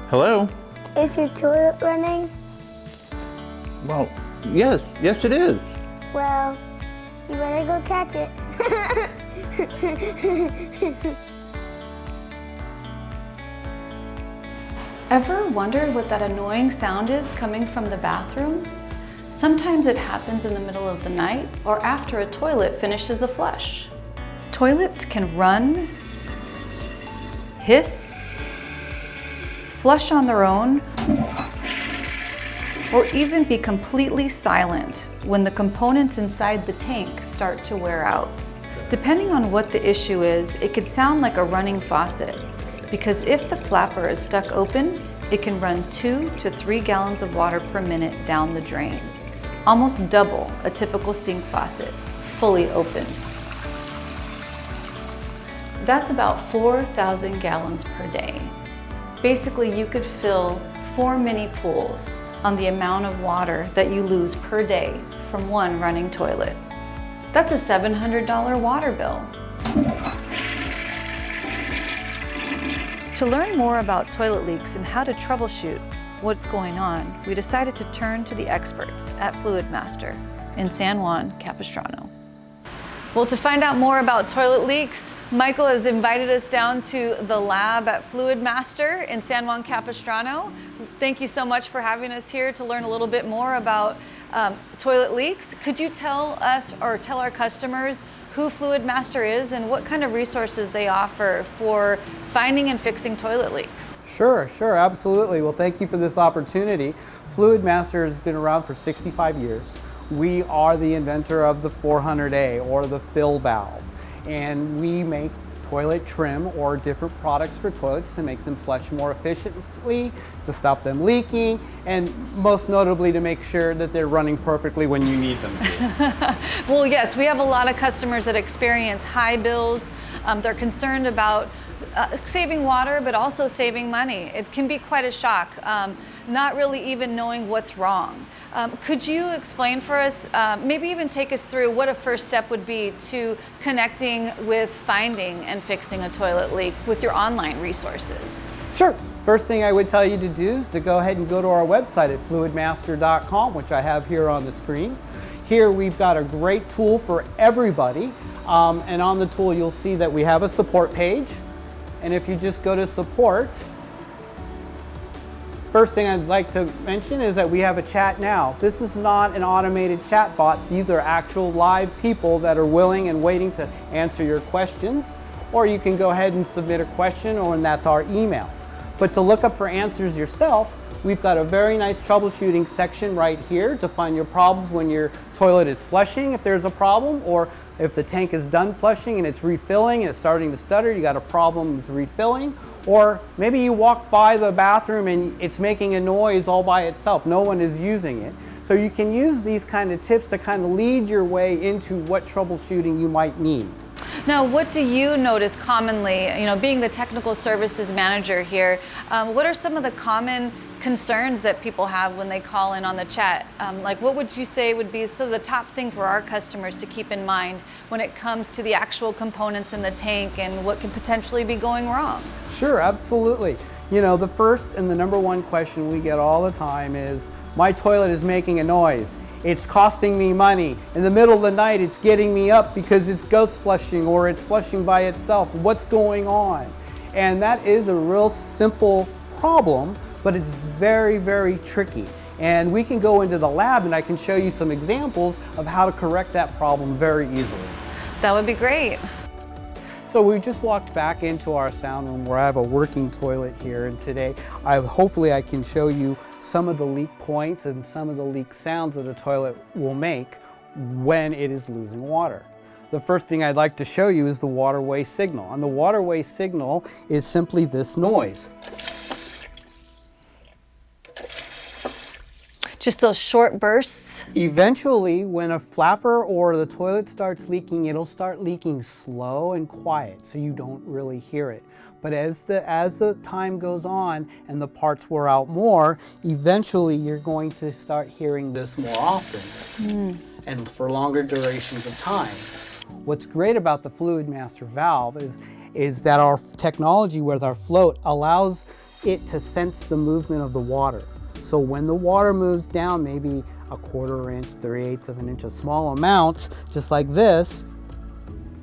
Hello? Is your toilet running? Well, yes it is. Well, you better go catch it. Ever wondered what that annoying sound is coming from the bathroom? Sometimes it happens in the middle of the night or after a toilet finishes a flush. Toilets can run, hiss, flush on their own, or even be completely silent when the components inside the tank start to wear out. Depending on what the issue is, it could sound like a running faucet, because if the flapper is stuck open, it can run 2 to 3 gallons of water per minute down the drain, almost double a typical sink faucet, fully open. That's about 4,000 gallons per day. Basically, you could fill 4 mini pools on the amount of water that you lose per day from one running toilet. That's a $700 water bill. To learn more about toilet leaks and how to troubleshoot what's going on, we decided to turn to the experts at Fluid Master in San Juan Capistrano. Well, to find out more about toilet leaks, Michael has invited us down to the lab at Fluid Master in San Juan Capistrano. Thank you so much for having us here to learn a little bit more about toilet leaks. Could you tell us or tell our customers who Fluid Master is and what kind of resources they offer for finding and fixing toilet leaks? Sure, absolutely. Well, thank you for this opportunity. Fluid Master has been around for 65 years. We are the inventor of the 400A or the fill valve, and we make toilet trim or different products for toilets to make them flush more efficiently, to stop them leaking, and most notably to make sure that they're running perfectly when you need them to. Well, yes, we have a lot of customers that experience high bills. They're concerned about saving water, but also saving money. It can be quite a shock, not really even knowing what's wrong. Could you explain for us, maybe even take us through what a first step would be to connecting with finding and fixing a toilet leak with your online resources? Sure. First thing I would tell you to do is to go ahead and go to our website at fluidmaster.com, which I have here on the screen. Here we've got a great tool for everybody, and on the tool you'll see that we have a support page. And if you just go to support, first thing I'd like to mention is that we have a chat now. This is not an automated chat bot. These are actual live people that are willing and waiting to answer your questions. Or you can go ahead and submit a question, and that's our email. But to look up for answers yourself, we've got a very nice troubleshooting section right here to find your problems when your toilet is flushing, if there's a problem, or if the tank is done flushing and it's refilling and it's starting to stutter, you got a problem with refilling. Or maybe you walk by the bathroom and it's making a noise all by itself. No one is using it. So you can use these kind of tips to kind of lead your way into what troubleshooting you might need. Now, what do you notice commonly, being the technical services manager here, what are some of the common concerns that people have when they call in on the chat? Like, what would you say would be the top thing for our customers to keep in mind when it comes to the actual components in the tank and what can potentially be going wrong? Sure, absolutely. The first and the number one question we get all the time is, my toilet is making a noise. It's costing me money. In the middle of the night, it's getting me up because it's ghost flushing or it's flushing by itself. What's going on? And that is a real simple problem, but it's very, very tricky. And we can go into the lab and I can show you some examples of how to correct that problem very easily. That would be great. So we just walked back into our sound room where I have a working toilet here, and today hopefully I can show you some of the leak points and some of the leak sounds that a toilet will make when it is losing water. The first thing I'd like to show you is the waterway signal. And the waterway signal is simply this noise. Just those short bursts? Eventually, when a flapper or the toilet starts leaking, it'll start leaking slow and quiet, so you don't really hear it. But as the time goes on and the parts wear out more, eventually you're going to start hearing this more often and for longer durations of time. What's great about the Fluid Master valve is that our technology with our float allows it to sense the movement of the water. So when the water moves down, maybe a 1/4 inch, 3/8 of an inch, a small amount, just like this,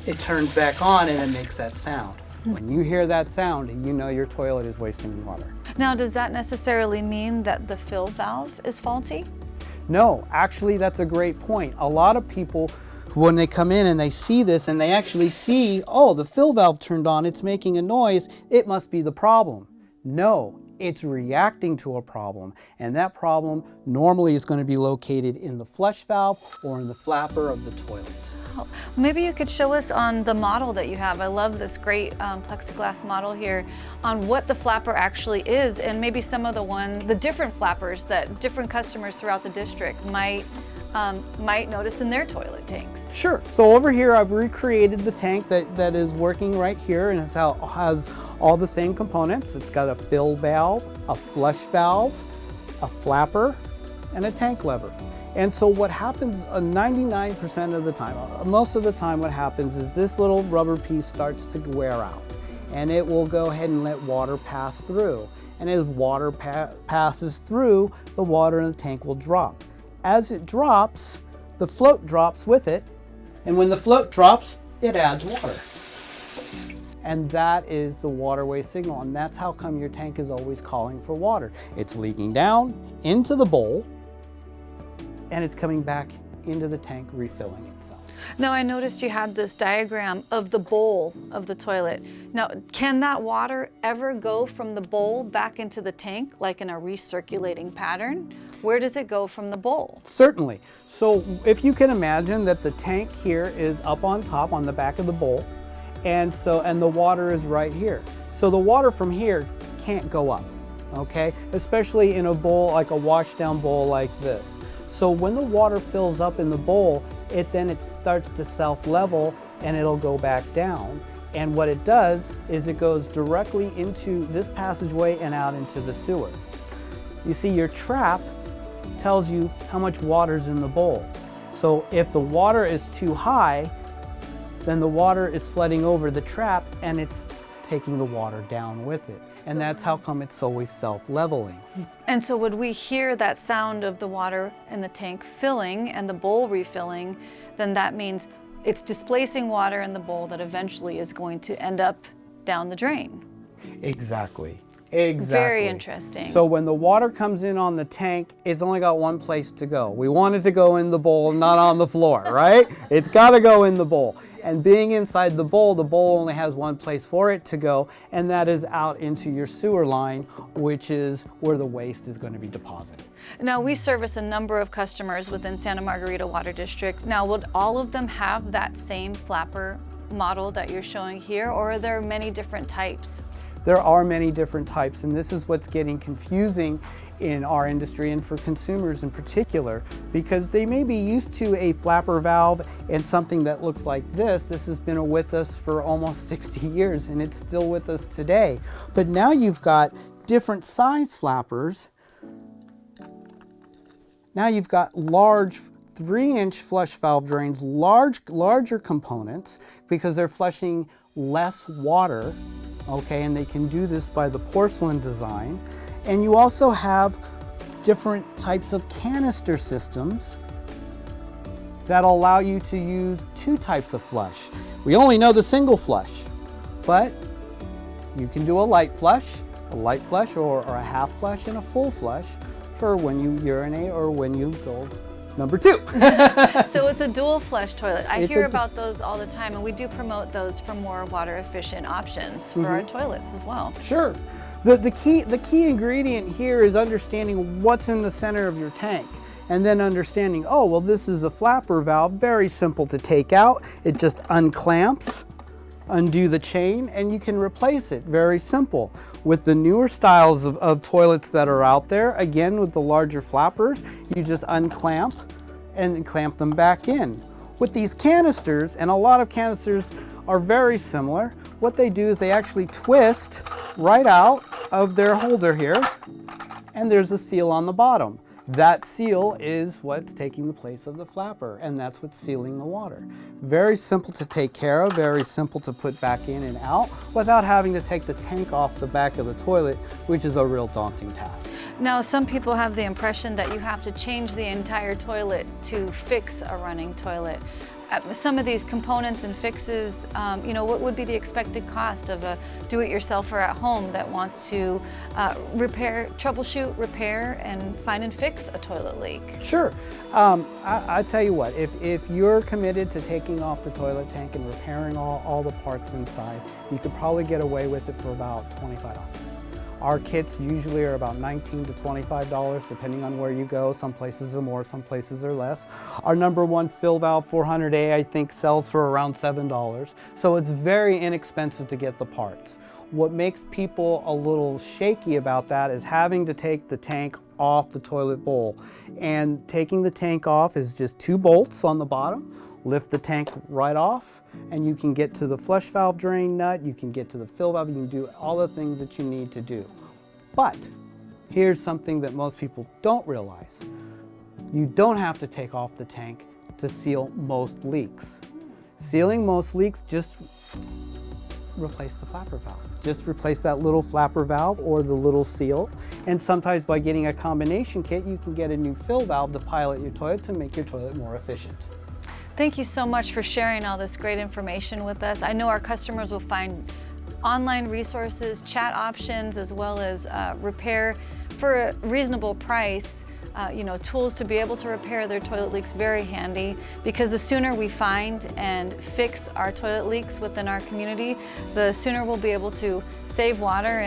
it turns back on and it makes that sound. When you hear that sound, you know your toilet is wasting water. Now, does that necessarily mean that the fill valve is faulty? No, actually that's a great point. A lot of people, when they come in and they see this and they actually see, oh, the fill valve turned on, it's making a noise, it must be the problem. No, it's reacting to a problem, and that problem normally is going to be located in the flush valve or in the flapper of the toilet. Maybe you could show us on the model that you have. I love this great plexiglass model here on what the flapper actually is, and maybe some of the different flappers that different customers throughout the district might notice in their toilet tanks. Sure. So over here I've recreated the tank that is working right here, and it has all the same components. It's got a fill valve, a flush valve, a flapper, and a tank lever. And so what happens 99% of the time, most of the time what happens is this little rubber piece starts to wear out, and it will go ahead and let water pass through. And as water passes through, the water in the tank will drop. As it drops, the float drops with it, and when the float drops, it adds water. And that is the waterway signal, and that's how come your tank is always calling for water. It's leaking down into the bowl, and it's coming back into the tank, refilling itself. Now, I noticed you had this diagram of the bowl of the toilet. Now, can that water ever go from the bowl back into the tank, like in a recirculating pattern? Where does it go from the bowl? Certainly. So if you can imagine that the tank here is up on top on the back of the bowl, and the water is right here. So the water from here can't go up, okay? Especially in a bowl, like a wash down bowl like this. So when the water fills up in the bowl, it starts to self-level and it'll go back down. And what it does is it goes directly into this passageway and out into the sewer. You see, your trap tells you how much water's in the bowl. So if the water is too high, then the water is flooding over the trap and it's taking the water down with it. And that's how come it's always self-leveling. And so would we hear that sound of the water in the tank filling and the bowl refilling, then that means it's displacing water in the bowl that eventually is going to end up down the drain. Exactly. Very interesting. So when the water comes in on the tank, it's only got one place to go. We want it to go in the bowl, not on the floor, right? It's got to go in the bowl. And being inside the bowl only has one place for it to go, and that is out into your sewer line, which is where the waste is going to be deposited. Now, we service a number of customers within Santa Margarita Water District. Now, would all of them have that same flapper model that you're showing here, or are there many different types? There are many different types, and this is what's getting confusing in our industry and for consumers in particular, because they may be used to a flapper valve and something that looks like this. This has been with us for almost 60 years and it's still with us today. But now you've got different size flappers. Now you've got large 3-inch flush valve drains, larger components, because they're flushing less water. Okay, and they can do this by the porcelain design. And you also have different types of canister systems that allow you to use 2 types of flush. We only know the single flush, but you can do a light flush or a half flush and a full flush for when you urinate or when you go number 2. So it's a dual flush toilet. I hear about those all the time, and we do promote those for more water efficient options for our toilets as well. Sure. The key ingredient here is understanding what's in the center of your tank, and then understanding, oh, well, this is a flapper valve, very simple to take out. It just unclamps, undo the chain, and you can replace it. Very simple. With the newer styles of toilets that are out there, again, with the larger flappers, you just unclamp and clamp them back in. With these canisters, and a lot of canisters are very similar, what they do is they actually twist right out of their holder here, and there's a seal on the bottom. That seal is what's taking the place of the flapper, and that's what's sealing the water. Very simple to take care of, very simple to put back in and out without having to take the tank off the back of the toilet, which is a real daunting task. Now, some people have the impression that you have to change the entire toilet to fix a running toilet. Some of these components and fixes, what would be the expected cost of a do-it-yourselfer at home that wants to troubleshoot, repair, and find and fix a toilet leak? Sure. I tell you what, if you're committed to taking off the toilet tank and repairing all the parts inside, you could probably get away with it for about $25. Our kits usually are about $19 to $25, depending on where you go. Some places are more, some places are less. Our #1 fill valve 400A, I think, sells for around $7. So it's very inexpensive to get the parts. What makes people a little shaky about that is having to take the tank off the toilet bowl. And taking the tank off is just 2 bolts on the bottom. Lift the tank right off, and you can get to the flush valve drain nut, you can get to the fill valve, you can do all the things that you need to do. But here's something that most people don't realize. You don't have to take off the tank to seal most leaks. Sealing most leaks, just replace the flapper valve. Just replace that little flapper valve or the little seal. And sometimes by getting a combination kit, you can get a new fill valve to pilot your toilet to make your toilet more efficient. Thank you so much for sharing all this great information with us. I know our customers will find online resources, chat options, as well as repair for a reasonable price. Tools to be able to repair their toilet leaks very handy, because the sooner we find and fix our toilet leaks within our community, the sooner we'll be able to save water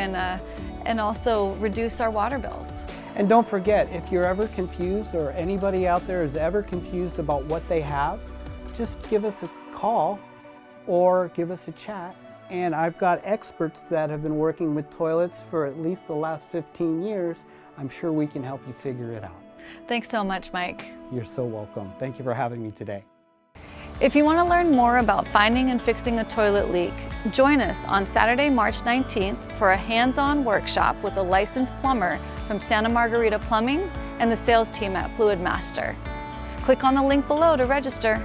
and also reduce our water bills. And don't forget, if you're ever confused or anybody out there is ever confused about what they have, just give us a call or give us a chat. And I've got experts that have been working with toilets for at least the last 15 years. I'm sure we can help you figure it out. Thanks so much, Mike. You're so welcome. Thank you for having me today. If you want to learn more about finding and fixing a toilet leak, join us on Saturday, March 19th for a hands-on workshop with a licensed plumber from Santa Margarita Plumbing and the sales team at Fluid Master. Click on the link below to register.